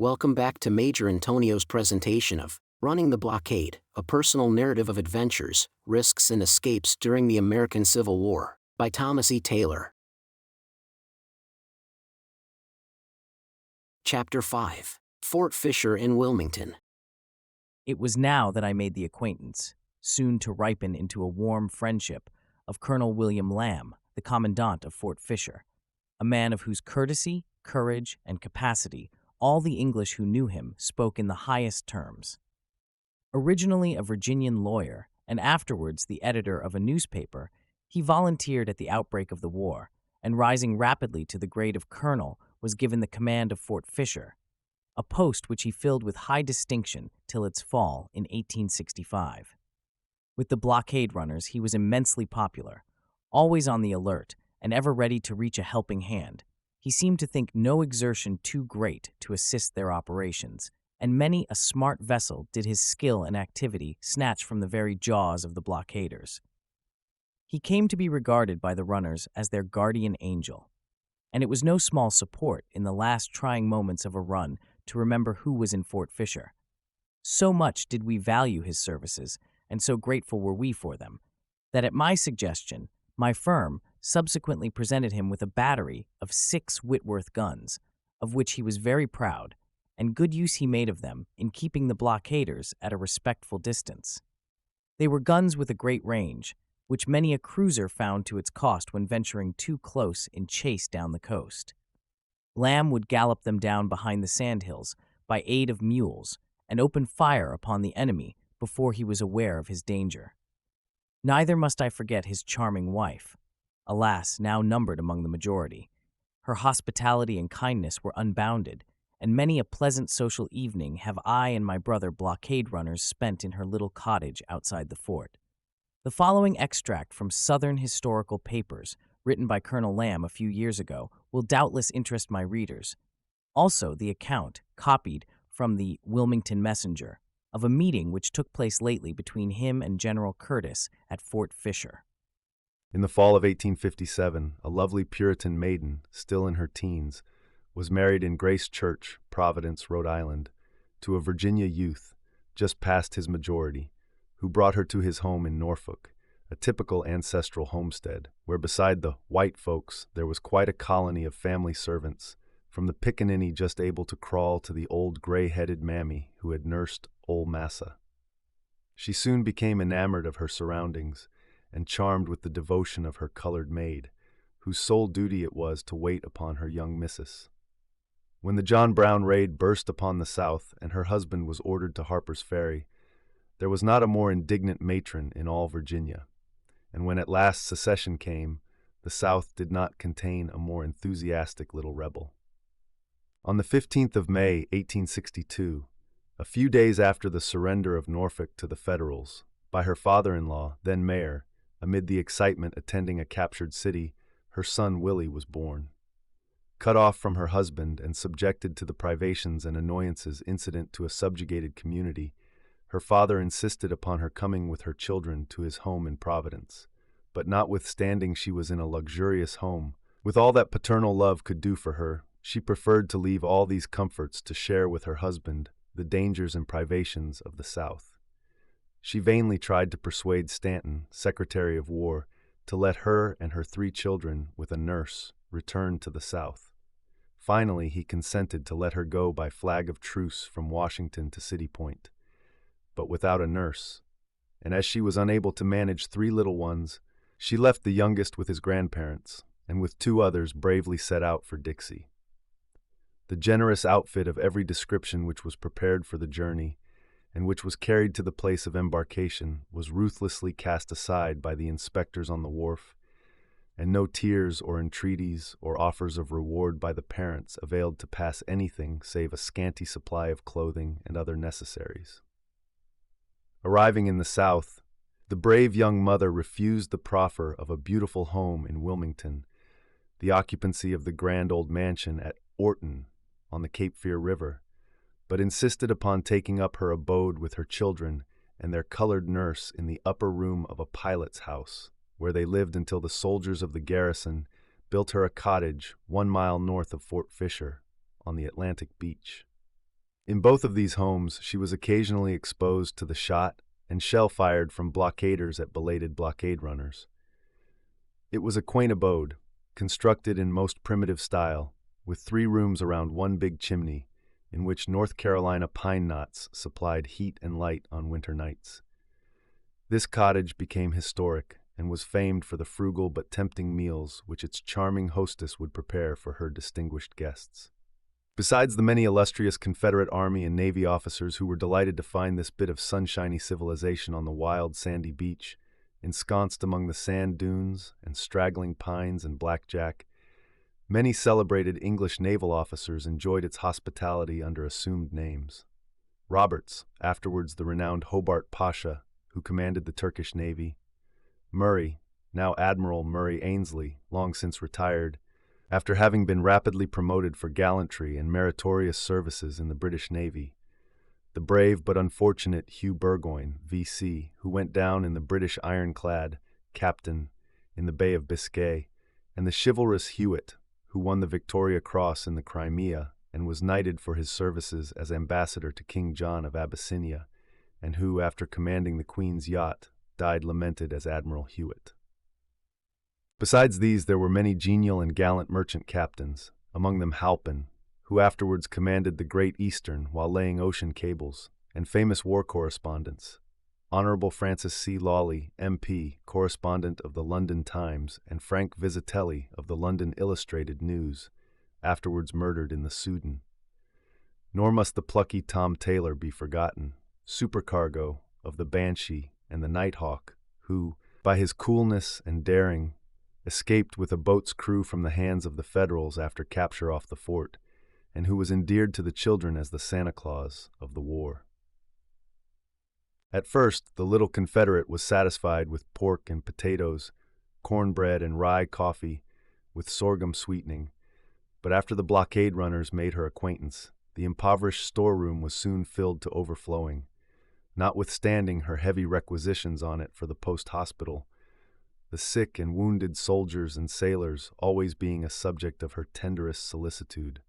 Welcome back to Major Antonio's presentation of Running the Blockade, a personal narrative of adventures, risks and escapes during the American Civil War, by Thomas E. Taylor. Chapter 5. Fort Fisher in Wilmington. It was now that I made the acquaintance, soon to ripen into a warm friendship, of Colonel William Lamb, the commandant of Fort Fisher, a man of whose courtesy, courage, and capacity all the English who knew him spoke in the highest terms. Originally a Virginian lawyer, and afterwards the editor of a newspaper, he volunteered at the outbreak of the war, and rising rapidly to the grade of colonel, was given the command of Fort Fisher, a post which he filled with high distinction till its fall in 1865. With the blockade runners he was immensely popular, always on the alert, and ever ready to reach a helping hand. He seemed to think no exertion too great to assist their operations, and many a smart vessel did his skill and activity snatch from the very jaws of the blockaders. He came to be regarded by the runners as their guardian angel, and it was no small support in the last trying moments of a run to remember who was in Fort Fisher. So much did we value his services, and so grateful were we for them, that at my suggestion, my firm subsequently presented him with a battery of 6 Whitworth guns, of which he was very proud, and good use he made of them in keeping the blockaders at a respectful distance. They were guns with a great range, which many a cruiser found to its cost when venturing too close in chase down the coast. Lamb would gallop them down behind the sandhills by aid of mules and open fire upon the enemy before he was aware of his danger. Neither must I forget his charming wife, alas, now numbered among the majority. Her hospitality and kindness were unbounded, and many a pleasant social evening have I and my brother blockade runners spent in her little cottage outside the fort. The following extract from Southern historical papers, written by Colonel Lamb a few years ago, will doubtless interest my readers. Also, the account, copied from the Wilmington Messenger, of a meeting which took place lately between him and General Curtis at Fort Fisher. In the fall of 1857, a lovely Puritan maiden, still in her teens, was married in Grace Church, Providence, Rhode Island, to a Virginia youth, just past his majority, who brought her to his home in Norfolk, a typical ancestral homestead, where beside the white folks there was quite a colony of family servants, from the pickaninny just able to crawl to the old gray-headed mammy who had nursed old Massa. She soon became enamored of her surroundings and charmed with the devotion of her colored maid, whose sole duty it was to wait upon her young missus. When the John Brown raid burst upon the South and her husband was ordered to Harper's Ferry, there was not a more indignant matron in all Virginia, and when at last secession came, the South did not contain a more enthusiastic little rebel. On the 15th of May, 1862, a few days after the surrender of Norfolk to the Federals, by her father-in-law, then mayor, amid the excitement attending a captured city, her son Willie was born. Cut off from her husband and subjected to the privations and annoyances incident to a subjugated community, her father insisted upon her coming with her children to his home in Providence. But notwithstanding she was in a luxurious home, with all that paternal love could do for her, she preferred to leave all these comforts to share with her husband the dangers and privations of the South. She vainly tried to persuade Stanton, Secretary of War, to let her and her 3 children, with a nurse, return to the South. Finally, he consented to let her go by flag of truce from Washington to City Point, but without a nurse, and as she was unable to manage 3 little ones, she left the youngest with his grandparents, and with 2 others bravely set out for Dixie. The generous outfit of every description which was prepared for the journey, and which was carried to the place of embarkation, was ruthlessly cast aside by the inspectors on the wharf, and no tears or entreaties or offers of reward by the parents availed to pass anything save a scanty supply of clothing and other necessaries. Arriving in the South, the brave young mother refused the proffer of a beautiful home in Wilmington, the occupancy of the grand old mansion at Orton on the Cape Fear River, but insisted upon taking up her abode with her children and their colored nurse in the upper room of a pilot's house, where they lived until the soldiers of the garrison built her a cottage 1 mile north of Fort Fisher on the Atlantic beach. In both of these homes, she was occasionally exposed to the shot and shell fired from blockaders at belated blockade runners. It was a quaint abode, constructed in most primitive style, with 3 rooms around one big chimney, in which North Carolina pine knots supplied heat and light on winter nights. This cottage became historic and was famed for the frugal but tempting meals which its charming hostess would prepare for her distinguished guests. Besides the many illustrious Confederate Army and Navy officers who were delighted to find this bit of sunshiny civilization on the wild sandy beach, ensconced among the sand dunes and straggling pines and blackjack, many celebrated English naval officers enjoyed its hospitality under assumed names. Roberts, afterwards the renowned Hobart Pasha, who commanded the Turkish Navy; Murray, now Admiral Murray Ainsley, long since retired, after having been rapidly promoted for gallantry and meritorious services in the British Navy; the brave but unfortunate Hugh Burgoyne, V.C., who went down in the British ironclad, Captain, in the Bay of Biscay; and the chivalrous Hewitt, who won the Victoria Cross in the Crimea and was knighted for his services as ambassador to King John of Abyssinia, and who, after commanding the Queen's yacht, died lamented as Admiral Hewitt. Besides these, there were many genial and gallant merchant captains, among them Halpin, who afterwards commanded the Great Eastern while laying ocean cables, and famous war correspondents, Honorable Francis C. Lawley, M.P., correspondent of the London Times, and Frank Visitelli of the London Illustrated News, afterwards murdered in the Soudan. Nor must the plucky Tom Taylor be forgotten, supercargo of the Banshee and the Nighthawk, who, by his coolness and daring, escaped with a boat's crew from the hands of the Federals after capture off the fort, and who was endeared to the children as the Santa Claus of the war. At first, the little Confederate was satisfied with pork and potatoes, cornbread and rye coffee, with sorghum sweetening, but after the blockade runners made her acquaintance, the impoverished storeroom was soon filled to overflowing, notwithstanding her heavy requisitions on it for the post-hospital, the sick and wounded soldiers and sailors always being a subject of her tenderest solicitude.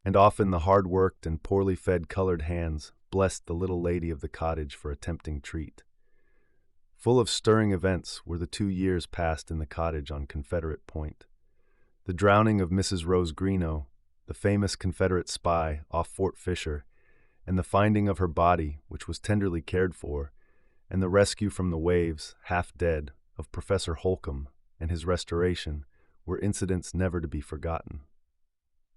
And often the hard-worked and poorly fed colored hands blessed the little lady of the cottage for a tempting treat. Full of stirring events were the 2 years passed in the cottage on Confederate Point. The drowning of Mrs. Rose Greenough, the famous Confederate spy, off Fort Fisher, and the finding of her body, which was tenderly cared for, and the rescue from the waves, half dead, of Professor Holcomb and his restoration, were incidents never to be forgotten.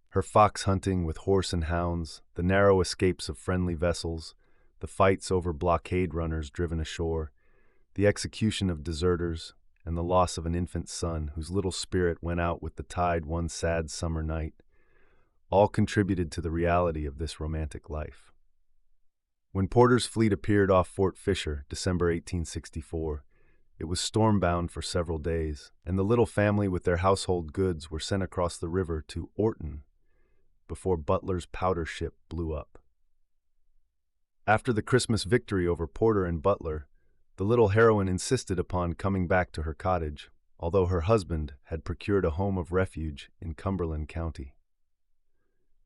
Her fox hunting with horse and hounds, the narrow escapes of friendly vessels, the fights over blockade runners driven ashore, the execution of deserters, and the loss of an infant son whose little spirit went out with the tide one sad summer night, all contributed to the reality of this romantic life. When Porter's fleet appeared off Fort Fisher, December 1864, it was stormbound for several days, and the little family with their household goods were sent across the river to Orton before Butler's powder ship blew up. After the Christmas victory over Porter and Butler, the little heroine insisted upon coming back to her cottage, although her husband had procured a home of refuge in Cumberland County.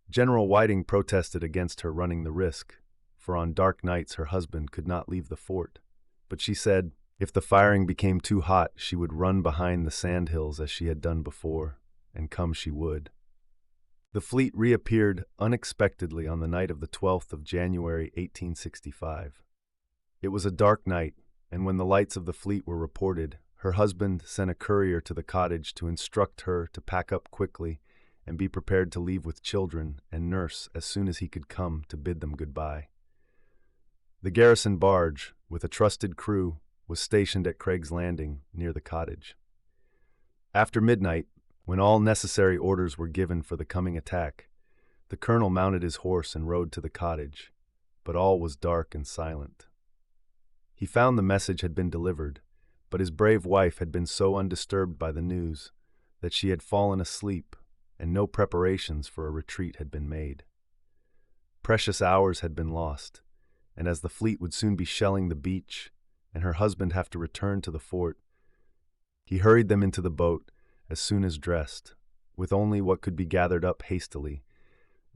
General Whiting protested against her running the risk, for on dark nights her husband could not leave the fort, but she said, if the firing became too hot, she would run behind the sandhills as she had done before, and come she would. The fleet reappeared unexpectedly on the night of the 12th of January, 1865. It was a dark night, and when the lights of the fleet were reported, her husband sent a courier to the cottage to instruct her to pack up quickly and be prepared to leave with children and nurse as soon as he could come to bid them goodbye. The garrison barge, with a trusted crew, was stationed at Craig's Landing, near the cottage. After midnight, when all necessary orders were given for the coming attack, the colonel mounted his horse and rode to the cottage, but all was dark and silent. He found the message had been delivered, but his brave wife had been so undisturbed by the news that she had fallen asleep, and no preparations for a retreat had been made. Precious hours had been lost, and as the fleet would soon be shelling the beach, and her husband have to return to the fort, he hurried them into the boat as soon as dressed, with only what could be gathered up hastily,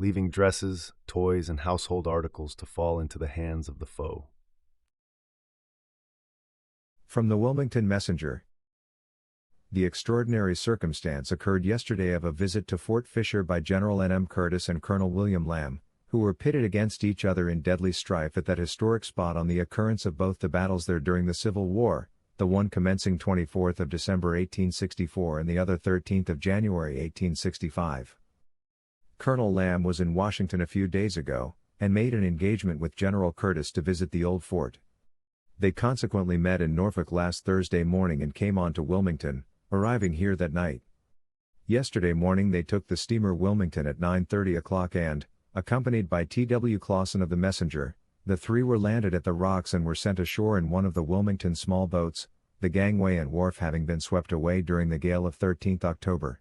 leaving dresses, toys, and household articles to fall into the hands of the foe. From the Wilmington Messenger. The extraordinary circumstance occurred yesterday of a visit to Fort Fisher by General N. M. Curtis and Colonel William Lamb, who were pitted against each other in deadly strife at that historic spot on the occurrence of both the battles there during the Civil War, the one commencing 24th of December 1864 and the other 13th of January 1865. Colonel Lamb was in Washington a few days ago, and made an engagement with General Curtis to visit the old fort. They consequently met in Norfolk last Thursday morning and came on to Wilmington, arriving here that night. Yesterday morning they took the steamer Wilmington at 9:30 o'clock and, accompanied by T.W. Clausen of the Messenger, the three were landed at the rocks and were sent ashore in one of the Wilmington small boats, the gangway and wharf having been swept away during the gale of 13th October.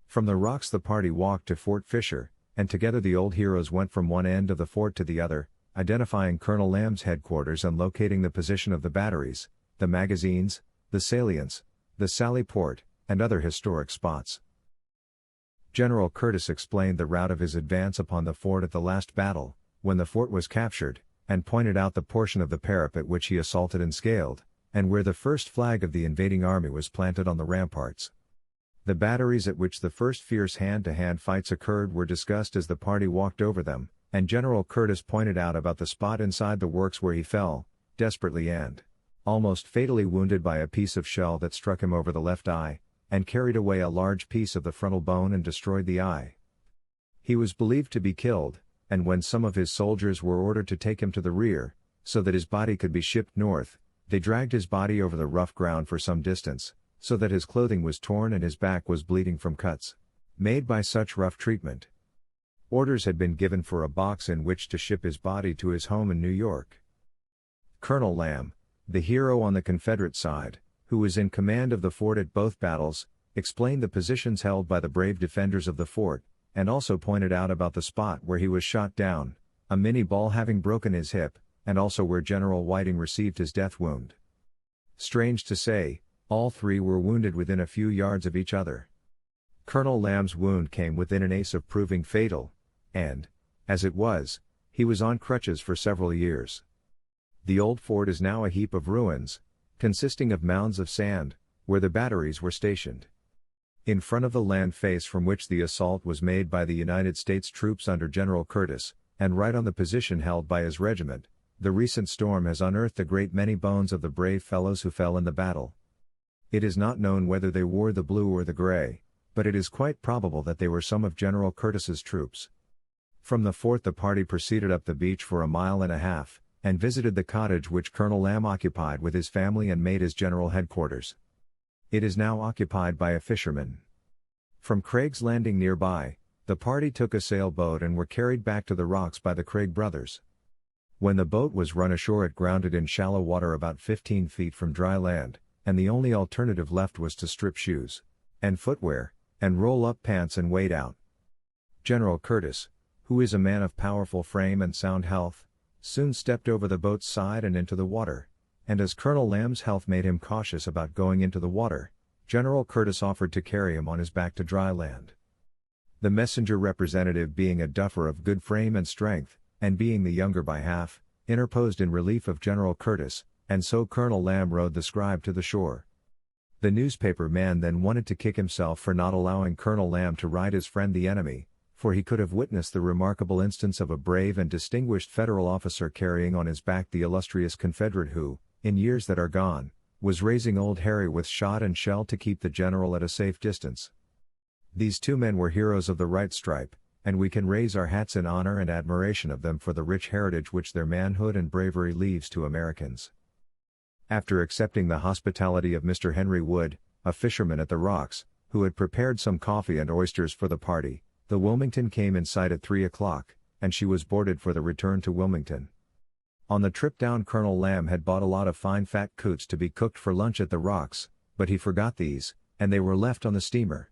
From the rocks the party walked to Fort Fisher, and together the old heroes went from one end of the fort to the other, identifying Colonel Lamb's headquarters and locating the position of the batteries, the magazines, the salients, the sally port, and other historic spots. General Curtis explained the route of his advance upon the fort at the last battle, when the fort was captured, and pointed out the portion of the parapet which he assaulted and scaled, and where the first flag of the invading army was planted on the ramparts. The batteries at which the first fierce hand-to-hand fights occurred were discussed as the party walked over them, and General Curtis pointed out about the spot inside the works where he fell, desperately and almost fatally wounded by a piece of shell that struck him over the left eye, and carried away a large piece of the frontal bone and destroyed the eye. He was believed to be killed, and when some of his soldiers were ordered to take him to the rear, so that his body could be shipped north, they dragged his body over the rough ground for some distance, so that his clothing was torn and his back was bleeding from cuts made by such rough treatment. Orders had been given for a box in which to ship his body to his home in New York. Colonel Lamb, the hero on the Confederate side, who was in command of the fort at both battles, explained the positions held by the brave defenders of the fort, and also pointed out about the spot where he was shot down, a Minnie ball having broken his hip, and also where General Whiting received his death wound. Strange to say, all three were wounded within a few yards of each other. Colonel Lamb's wound came within an ace of proving fatal, and, as it was, he was on crutches for several years. The old fort is now a heap of ruins, consisting of mounds of sand, where the batteries were stationed. In front of the land face from which the assault was made by the United States troops under General Curtis, and right on the position held by his regiment, the recent storm has unearthed a great many bones of the brave fellows who fell in the battle. It is not known whether they wore the blue or the gray, but it is quite probable that they were some of General Curtis's troops. From the fort the party proceeded up the beach for a mile and a half, and visited the cottage which Colonel Lamb occupied with his family and made his general headquarters. It is now occupied by a fisherman. From Craig's Landing nearby, the party took a sailboat and were carried back to the rocks by the Craig brothers. When the boat was run ashore it grounded in shallow water about 15 feet from dry land, and the only alternative left was to strip shoes and footwear, and roll up pants and wade out. General Curtis, who is a man of powerful frame and sound health, soon stepped over the boat's side and into the water, and as Colonel Lamb's health made him cautious about going into the water, General Curtis offered to carry him on his back to dry land. The messenger representative, being a duffer of good frame and strength, and being the younger by half, interposed in relief of General Curtis, and so Colonel Lamb rowed the scribe to the shore. The newspaper man then wanted to kick himself for not allowing Colonel Lamb to ride his friend the enemy, for he could have witnessed the remarkable instance of a brave and distinguished Federal officer carrying on his back the illustrious Confederate who, in years that are gone, was raising Old Harry with shot and shell to keep the general at a safe distance. These two men were heroes of the right stripe, and we can raise our hats in honor and admiration of them for the rich heritage which their manhood and bravery leaves to Americans. After accepting the hospitality of Mr. Henry Wood, a fisherman at the rocks, who had prepared some coffee and oysters for the party, the Wilmington came in sight at 3 o'clock, and she was boarded for the return to Wilmington. On the trip down Colonel Lamb had bought a lot of fine fat coots to be cooked for lunch at the rocks, but he forgot these, and they were left on the steamer.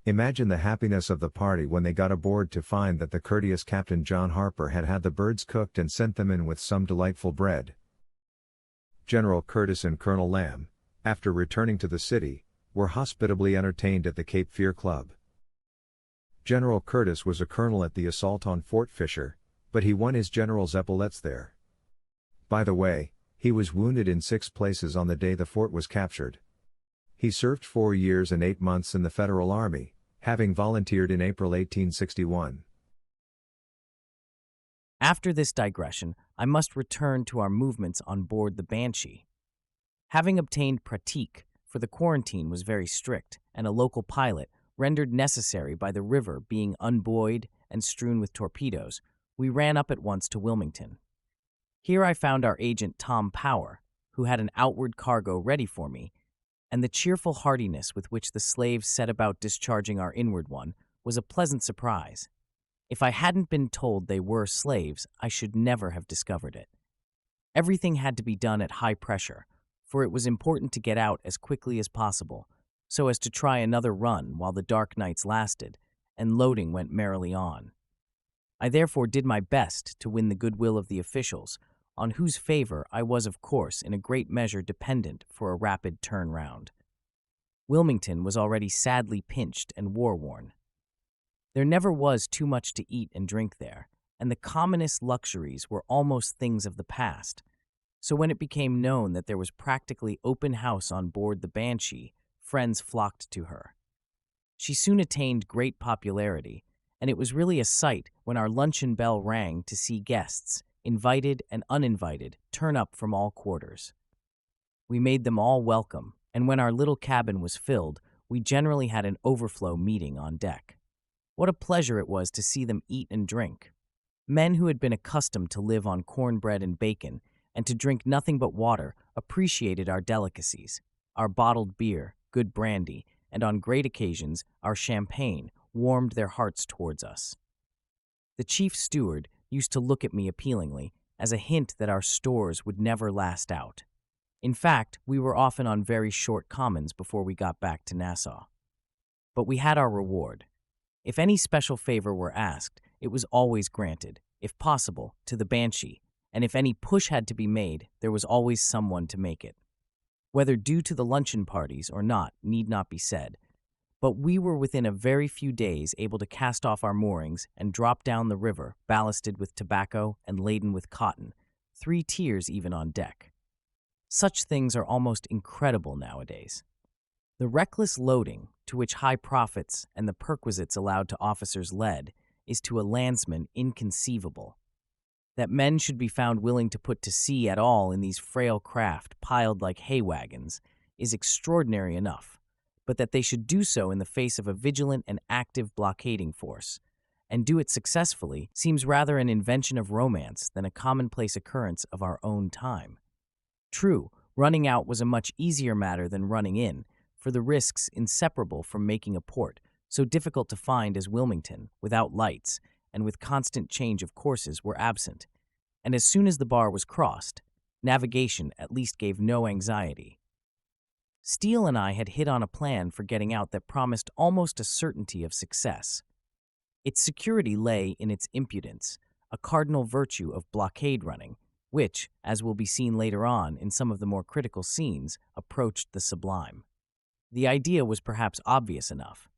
Imagine the happiness of the party when they got aboard to find that the courteous Captain John Harper had had the birds cooked and sent them in with some delightful bread. General Curtis and Colonel Lamb, after returning to the city, were hospitably entertained at the Cape Fear Club. General Curtis was a colonel at the assault on Fort Fisher, but he won his general's epaulettes there. By the way, he was wounded in 6 places on the day the fort was captured. He served 4 years and 8 months in the Federal Army, having volunteered in April 1861. After this digression, I must return to our movements on board the Banshee. Having obtained pratique, for the quarantine was very strict, and a local pilot, rendered necessary by the river being unbuoyed and strewn with torpedoes, we ran up at once to Wilmington. Here I found our agent Tom Power, who had an outward cargo ready for me, and the cheerful heartiness with which the slaves set about discharging our inward one was a pleasant surprise. If I hadn't been told they were slaves, I should never have discovered it. Everything had to be done at high pressure, for it was important to get out as quickly as possible, so as to try another run while the dark nights lasted, and loading went merrily on. I therefore did my best to win the goodwill of the officials, on whose favor I was of course in a great measure dependent for a rapid turn-round. Wilmington was already sadly pinched and war-worn. There never was too much to eat and drink there, and the commonest luxuries were almost things of the past. So when it became known that there was practically open house on board the Banshee, friends flocked to her. She soon attained great popularity, and it was really a sight when our luncheon bell rang to see guests, invited and uninvited, turn up from all quarters. We made them all welcome, and when our little cabin was filled, we generally had an overflow meeting on deck. What a pleasure it was to see them eat and drink. Men who had been accustomed to live on cornbread and bacon and to drink nothing but water appreciated our delicacies, our bottled beer, good brandy, and on great occasions our champagne warmed their hearts towards us. The chief steward used to look at me appealingly as a hint that our stores would never last out. In fact, we were often on very short commons before we got back to Nassau. But we had our reward. If any special favor were asked, it was always granted, if possible, to the Banshee, and if any push had to be made, there was always someone to make it. Whether due to the luncheon parties or not need not be said, but we were within a very few days able to cast off our moorings and drop down the river, ballasted with tobacco and laden with cotton, 3 tiers even on deck. Such things are almost incredible nowadays. The reckless loading, to which high profits and the perquisites allowed to officers led, is to a landsman inconceivable. That men should be found willing to put to sea at all in these frail craft piled like hay wagons is extraordinary enough, but that they should do so in the face of a vigilant and active blockading force, and do it successfully, seems rather an invention of romance than a commonplace occurrence of our own time. True, running out was a much easier matter than running in, for the risks inseparable from making a port, so difficult to find as Wilmington, without lights, and with constant change of courses, were absent, and as soon as the bar was crossed, navigation at least gave no anxiety. Steele and I had hit on a plan for getting out that promised almost a certainty of success. Its security lay in its impudence, a cardinal virtue of blockade running, which, as will be seen later on in some of the more critical scenes, approached the sublime. The idea was perhaps obvious enough.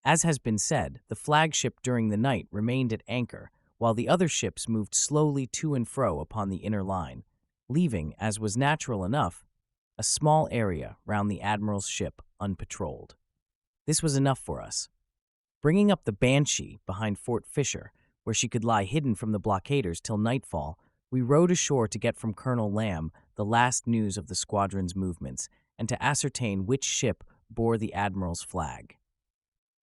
As has been said, the flagship during the night remained at anchor, while the other ships moved slowly to and fro upon the inner line, leaving, as was natural enough, a small area round the admiral's ship unpatrolled. This was enough for us. Bringing up the Banshee behind Fort Fisher, where she could lie hidden from the blockaders till nightfall, we rowed ashore to get from Colonel Lamb the last news of the squadron's movements and to ascertain which ship bore the admiral's flag.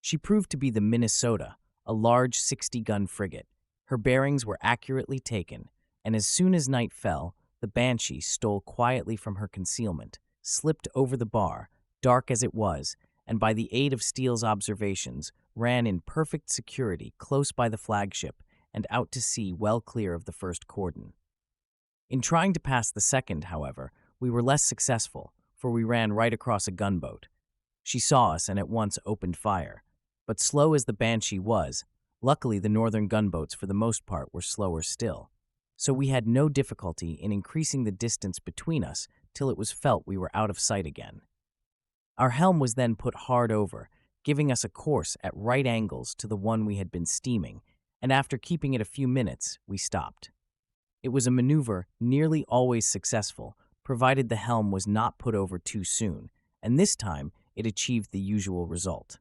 She proved to be the Minnesota, a large 60-gun frigate. Her bearings were accurately taken, and as soon as night fell, the Banshee stole quietly from her concealment, slipped over the bar, dark as it was, and by the aid of Steele's observations, ran in perfect security close by the flagship and out to sea well clear of the first cordon. In trying to pass the second, however, we were less successful, for we ran right across a gunboat. She saw us and at once opened fire. But slow as the Banshee was, luckily the northern gunboats for the most part were slower still, so we had no difficulty in increasing the distance between us till it was felt we were out of sight again. Our helm was then put hard over, giving us a course at right angles to the one we had been steaming, and after keeping it a few minutes, we stopped. It was a maneuver nearly always successful, provided the helm was not put over too soon, and this time it achieved the usual result.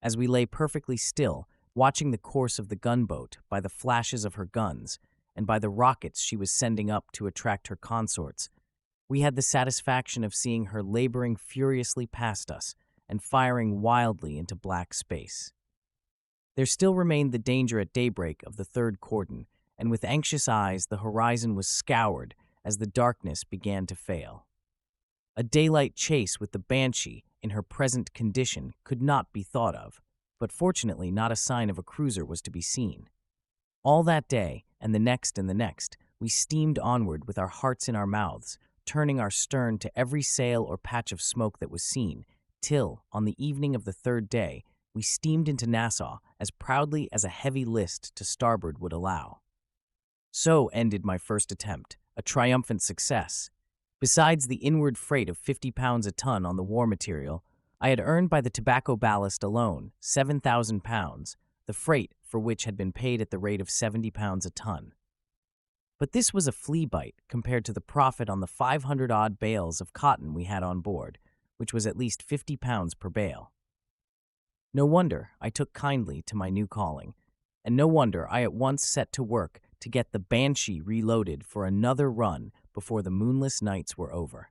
As we lay perfectly still, watching the course of the gunboat by the flashes of her guns and by the rockets she was sending up to attract her consorts, we had the satisfaction of seeing her laboring furiously past us and firing wildly into black space. There still remained the danger at daybreak of the third cordon, and with anxious eyes the horizon was scoured as the darkness began to fail. A daylight chase with the Banshee in her present condition could not be thought of, but fortunately not a sign of a cruiser was to be seen. All that day, and the next, we steamed onward with our hearts in our mouths, turning our stern to every sail or patch of smoke that was seen, till, on the evening of the third day, we steamed into Nassau as proudly as a heavy list to starboard would allow. So ended my first attempt, a triumphant success. Besides the inward freight of 50 pounds a ton on the war material, I had earned by the tobacco ballast alone 7,000 pounds, the freight for which had been paid at the rate of 70 pounds a ton. But this was a flea bite compared to the profit on the 500-odd bales of cotton we had on board, which was at least 50 pounds per bale. No wonder I took kindly to my new calling, and no wonder I at once set to work to get the Banshee reloaded for another run before the moonless nights were over.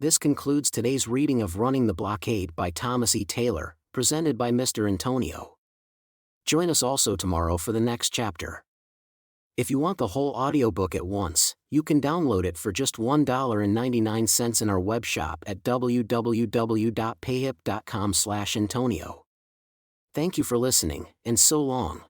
This concludes today's reading of Running the Blockade by Thomas E. Taylor, presented by Mr. Antonio. Join us also tomorrow for the next chapter. If you want the whole audiobook at once, you can download it for just $1.99 in our web shop at www.payhip.com/Antonio. Thank you for listening, and so long.